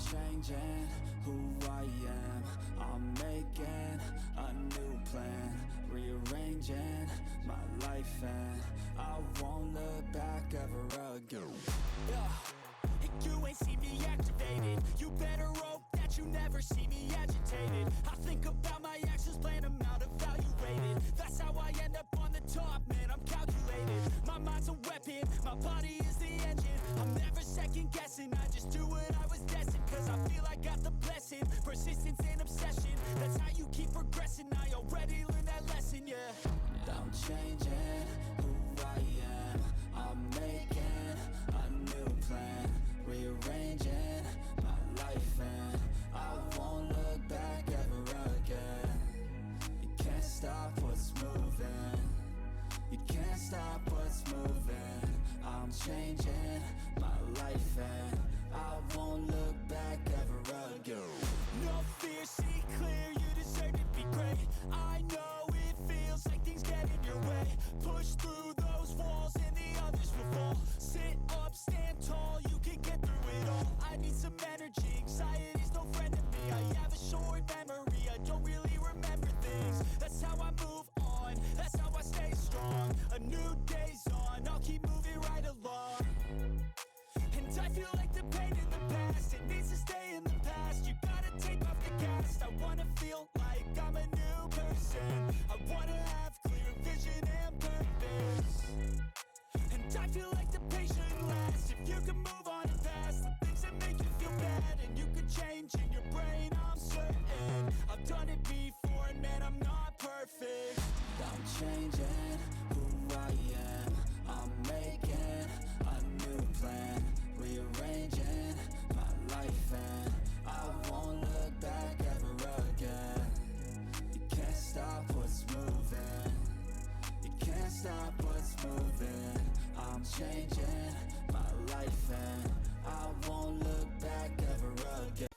changing who I am. I'm making a new plan, rearranging my life, and I won't look back ever again. You ain't see me activated. You better hope that you never see me agitated. I think about my actions, plan them out, evaluated. That's how I end up on the top, man, I'm calculated. My mind's a weapon, my body is the engine. I'm never second guessing, I just do what I was destined. Cause I feel I got the blessing, persistence and obsession. That's how you keep progressing, I already learned that lesson, yeah. I'm changing who I am. I'm making a new plan, rearranging my life, and I won't look back ever again. You can't stop what's moving, you can't stop what's moving. I'm changing my life, and I won't look back ever again. No fear, see clear, you deserve to be great. I know it feels like things get in your way. Push through those walls and the others will fall. Sit up, stand tall, you can get through it all. I need some energy, anxiety's no friend to me. I have a short memory, I don't really remember things. That's how I move on, that's how I stay strong. A new day's on, I'll keep moving right along. And I feel like the pain in the past, it needs to stay in the past. You gotta take off the gas, I wanna feel like I'm a new person. I wanna have clear vision and purpose. And I feel like the pain shouldn't last. If you can move on and past the things that make you feel bad, and you can change in your brain, I'm certain. I've done it before and man, I'm not perfect. I'm changing who I am. I'm making a new plan, rearranging my life, and I won't look back ever again. You can't stop what's moving, you can't stop what's moving. I'm changing my life, and I won't look back ever again.